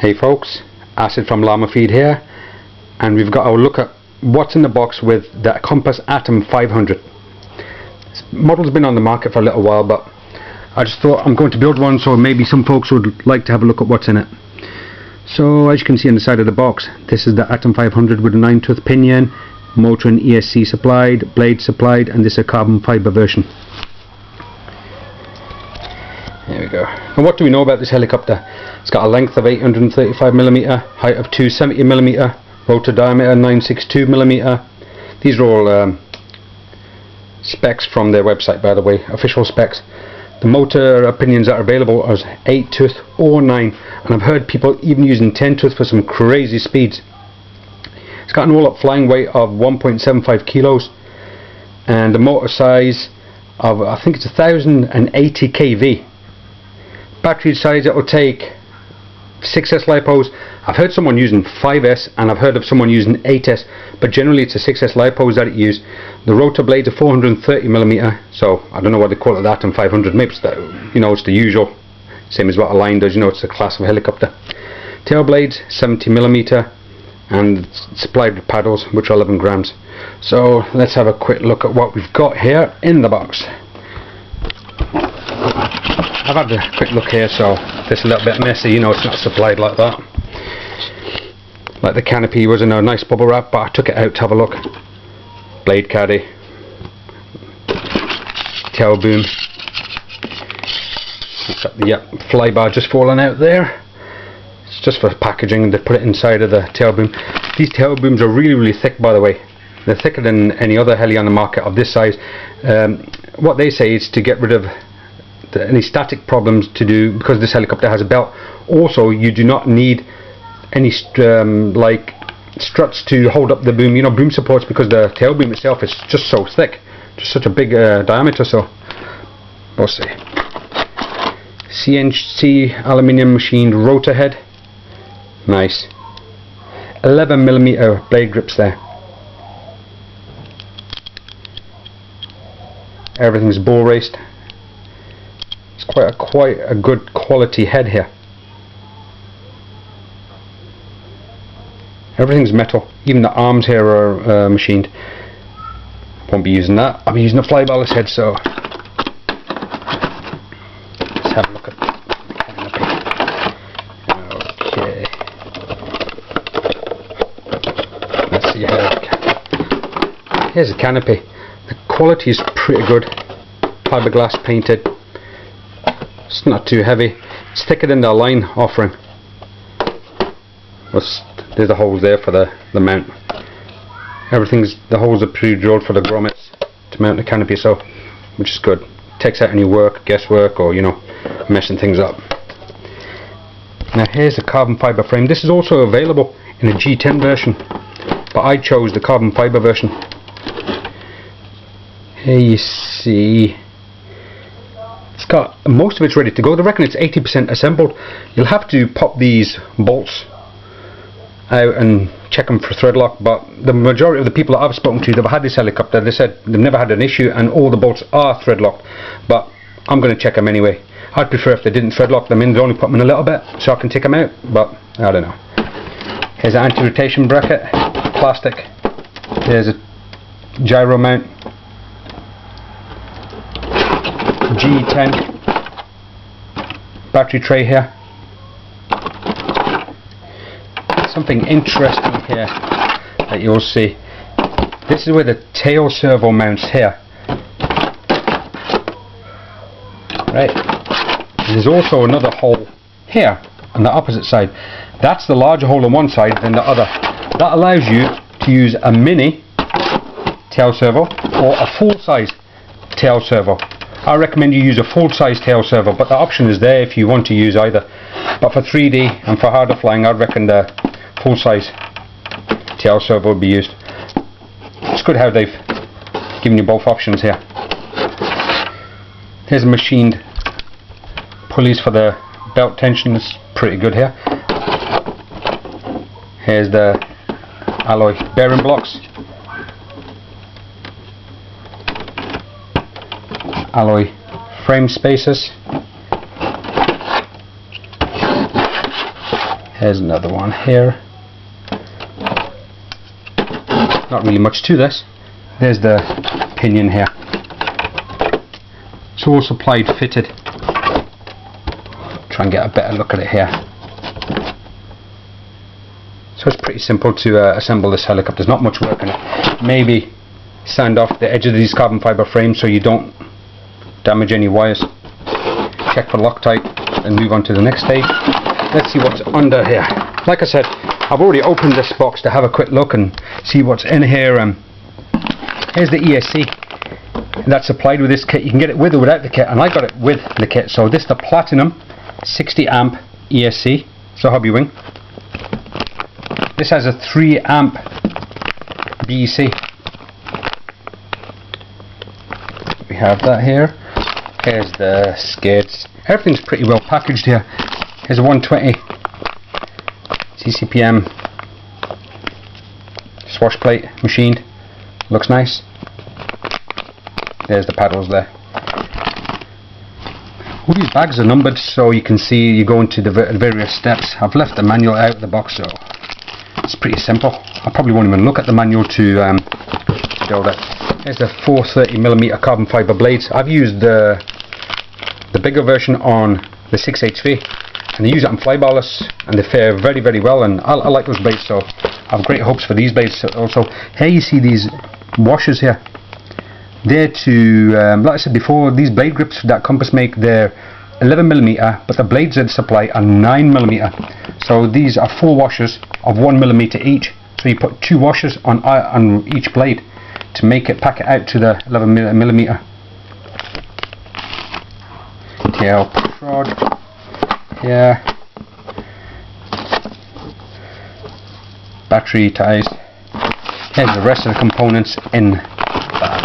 Hey folks, Acid from Llama Feed here, and we've got our look at what's in the box with the Compass Atom500. This model's been on the market for a little while, but I just thought I'm going to build one, so maybe some folks would like to have a look at what's in it. So as you can see on the side of the box, this is the Atom500 with a 9-tooth pinion, motor and ESC supplied, blade supplied, and this is a carbon fiber version. There we go. And what do we know about this helicopter? It's got a length of 835mm, height of 270mm, rotor diameter 962mm. These are all specs from their website, by the way, official specs. The motor opinions that are available are 8-tooth or 9, and I've heard people even using 10-tooth for some crazy speeds. It's got an all-up flying weight of 1.75 kilos, and the motor size of, I think it's 1080 kV. Battery size, it will take 6S lipos. I've heard someone using 5S, and I've heard of someone using 8S, but generally it's a 6S lipos that it uses. The rotor blades are 430mm, so I don't know what they call it, the Atom500. Maybe it's the, it's the usual, same as what a line does. It's a class of helicopter. Tail blades 70mm, and supplied with paddles, which are 11 grams. So let's have a quick look at what we've got here in the box. I've had a quick look here, so this is a little bit messy, it's not supplied like that. Like the canopy was in a nice bubble wrap, but I took it out to have a look. Blade caddy, tail boom. It's got the fly bar just falling out there. It's just for packaging, they put it inside of the tail boom. These tail booms are really thick, by the way. They're thicker than any other heli on the market of this size. What they say is to get rid of any static problems to do, because this helicopter has a belt. Also, you do not need any like struts to hold up the boom, boom supports, because the tail boom itself is just so thick, just such a big diameter. So we'll see. CNC aluminium machined rotor head, nice. 11mm blade grips there. Everything's bull raced. It's quite a good quality head here. Everything's metal. Even the arms here are machined. Won't be using that. I'll be using a fly ballast head. So let's have a look at the canopy. Okay. Let's see how. Here's the canopy. The quality is pretty good. Fiberglass painted. It's not too heavy. It's thicker than the line offering. There's the holes there for the mount. The holes are pre-drilled for the grommets to mount the canopy, so which is good. Takes out any guesswork, or messing things up. Now here's the carbon fiber frame. This is also available in a G10 version, but I chose the carbon fiber version. Here you see. Most of it's ready to go. They reckon it's 80% assembled. You'll have to pop these bolts out and check them for thread lock, but the majority of the people that I've spoken to that have had this helicopter, they said they've never had an issue, and all the bolts are thread locked. But I'm going to check them anyway. I'd prefer if they didn't thread lock them in, they only put them in a little bit so I can take them out, but I don't know. Here's an anti-rotation bracket, plastic. There's a gyro mount. G10 battery tray here. Something interesting here that you'll see. This is where the tail servo mounts here. Right. There's also another hole here on the opposite side. That's the larger hole on one side than the other. That allows you to use a mini tail servo or a full-size tail servo. I recommend you use a full-size tail servo, but the option is there if you want to use either. But for 3D and for harder flying, I'd reckon the full-size tail servo would be used. It's good how they've given you both options here. Here's machined pulleys for the belt tension. It's pretty good here. Here's the alloy bearing blocks. Alloy frame spacers. Here's another one here. Not really much to this. There's the pinion here. It's all supplied fitted. Try and get a better look at it here. So it's pretty simple to assemble this helicopter. There's not much work in it. Maybe sand off the edge of these carbon fibre frames so you don't damage any wires. Check for Loctite and move on to the next stage. Let's see what's under here. Like I said, I've already opened this box to have a quick look and see what's in here. Here's the ESC that's supplied with this kit. You can get it with or without the kit, and I got it with the kit. So this is the Platinum 60 amp ESC, so hobby wing. This has a 3 amp BEC. We have that here. Here's the skids. Everything's pretty well packaged here. Here's a 120 CCPM swash plate, machined. Looks nice. There's the paddles there. All these bags are numbered so you can see you go into the various steps. I've left the manual out of the box, so it's pretty simple. I probably won't even look at the manual to build it. There's the 430mm carbon fibre blades. I've used the bigger version on the 6HV, and they use it on flybarless, and they fare very, very well, and I like those blades, so I have great hopes for these blades also. Here you see these washers here. They're to, like I said before, these blade grips that Compass make, they're 11mm, but the blades that supply are 9mm. So these are 4 washers of 1mm each. So you put 2 washers on each blade to make it, pack it out to the 11mm. Tail push rod here. Battery ties. Here's the rest of the components in that.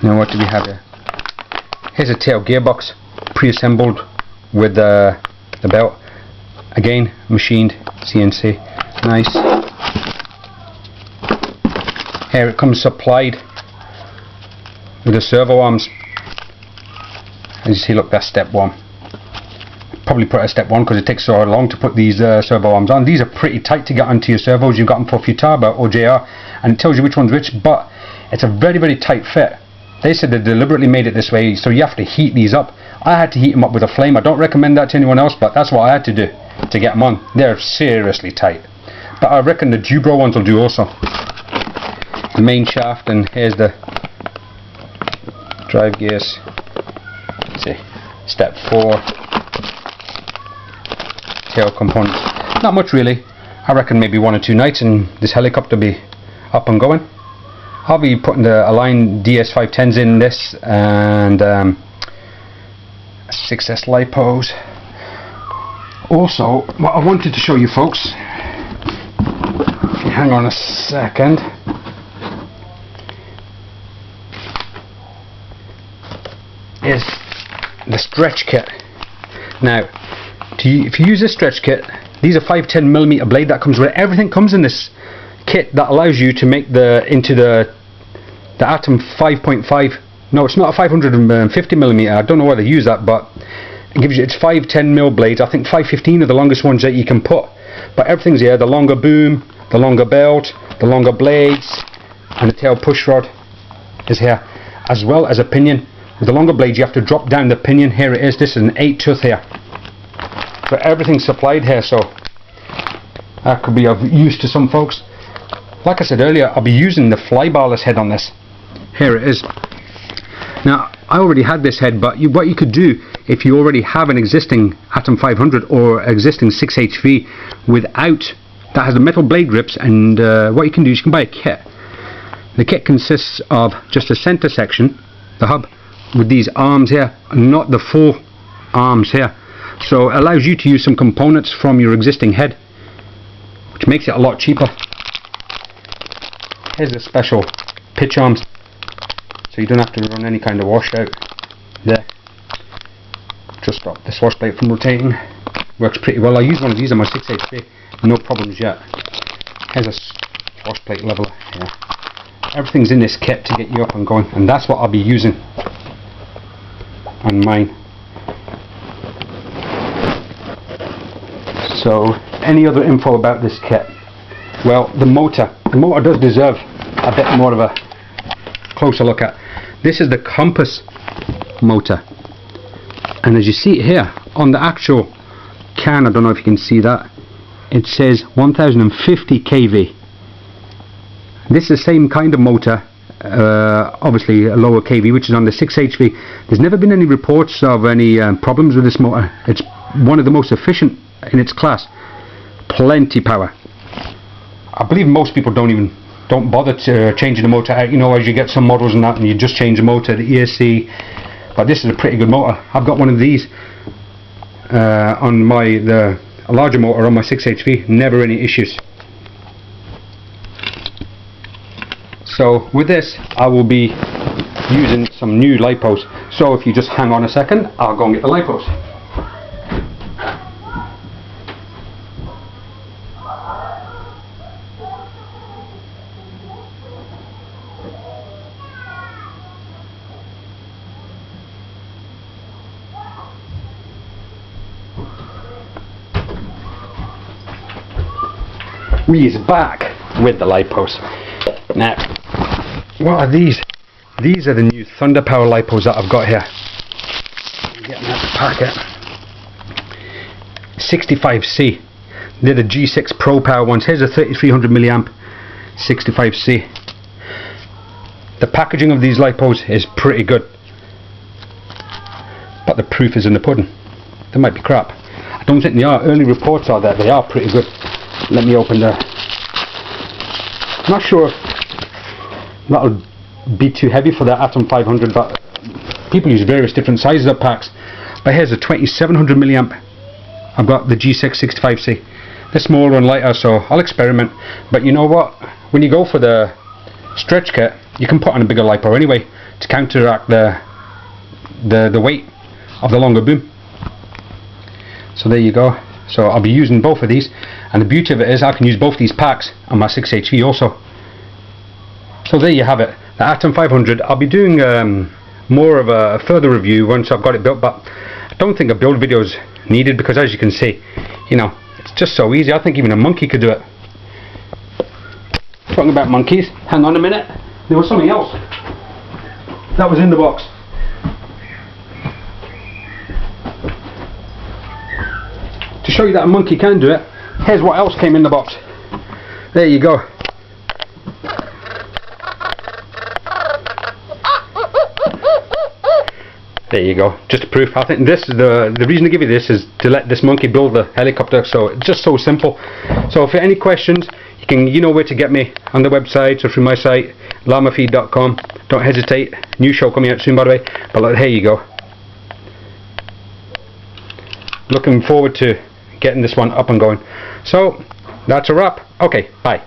Now what do we have here? Here's a tail gearbox pre-assembled with the belt. Again, machined CNC. Nice. Here it comes supplied with the servo arms. As you see, look, that's step 1. Probably put it at step 1 because it takes so long to put these servo arms on. These are pretty tight to get onto your servos. You've got them for Futaba or JR, and it tells you which one's which, but it's a very, very tight fit. They said they deliberately made it this way, so you have to heat these up. I had to heat them up with a flame. I don't recommend that to anyone else, but that's what I had to do to get them on. They're seriously tight. But I reckon the Jubro ones will do also. The main shaft, and here's the drive gears. Let's see, step 4. Tail components. Not much really. I reckon maybe 1 or 2 nights and this helicopter will be up and going. I'll be putting the Align DS510s in this, and 6S lipos. Also, what I wanted to show you folks, if you hang on a second, is the stretch kit. Now, if you use this stretch kit, these are 510mm blade that comes with it. Everything comes in this kit that allows you to make into the Atom 5.5. No, it's not a 550mm. I don't know why they use that, but it gives you, it's 510mm blades. I think 515 are the longest ones that you can put. But everything's here: the longer boom, the longer belt, the longer blades, and the tail push rod is here, as well as a pinion. With the longer blades, you have to drop down the pinion. Here it is. This is an 8 tooth here. But everything's supplied here, so that could be of use to some folks. Like I said earlier, I'll be using the flybarless head on this. Here it is. Now, I already had this head, but what you could do, if you already have an existing Atom500 or existing 6HV without, that has the metal blade grips, and what you can do is you can buy a kit. The kit consists of just a center section, the hub, with these arms here, not the 4 arms here. So it allows you to use some components from your existing head, which makes it a lot cheaper. Here's the special pitch arms, so you don't have to run any kind of washout there. Just stop this wash plate from rotating. Works pretty well. I use one of these on my 6HP, no problems yet. Here's a wash plate leveler here. Everything's in this kit to get you up and going, and that's what I'll be using on mine. So any other info about this kit? Well, the motor does deserve a bit more of a closer look at. This is the compass motor, and as you see it here on the actual can, I don't know if you can see that, it says 1050 kV. This is the same kind of motor, obviously a lower kV, which is on the 6HV. There's never been any reports of any problems with this motor. It's one of the most efficient in its class. Plenty power. I believe most people don't bother to changing the motor out. You know, as you get some models and that, and you just change the motor, the ESC. But this is a pretty good motor. I've got one of these on a larger motor on my 6HV. Never any issues. So with this, I will be using some new lipos. So if you just hang on a second, I'll go and get the lipos. We is back with the lipos. Now, what are these? These are the new Thunder Power lipos that I've got here. I'm getting out the packet. 65C. They're the G6 Pro Power ones. Here's a 3300 milliamp 65C. The packaging of these lipos is pretty good, but the proof is in the pudding. They might be crap. I don't think they are. Early reports are that they are pretty good. Let me open the... I'm not sure if that'll be too heavy for the Atom500, but people use various different sizes of packs. But here's a 2700 milliamp. I've got the G6 65C. They're smaller and lighter, so I'll experiment. But you know what? When you go for the stretch kit, you can put on a bigger lipo anyway to counteract the weight of the longer boom. So there you go. So I'll be using both of these, and the beauty of it is I can use both these packs on my 6HV also. So there you have it, the Atom500. I'll be doing more of a further review once I've got it built, but I don't think a build video is needed, because as you can see, you know, it's just so easy. I think even a monkey could do it. Talking about monkeys, hang on a minute, there was something else that was in the box. To show you that a monkey can do it, here's what else came in the box. There you go. There you go, just a proof. I think this is the reason to give you this is to let this monkey build the helicopter. So it's just so simple. So for any questions, you know where to get me on the website or through my site, llama-feed.com. Don't hesitate. New show coming out soon, by the way. But here you go. Looking forward to getting this one up and going. So that's a wrap. Okay, bye.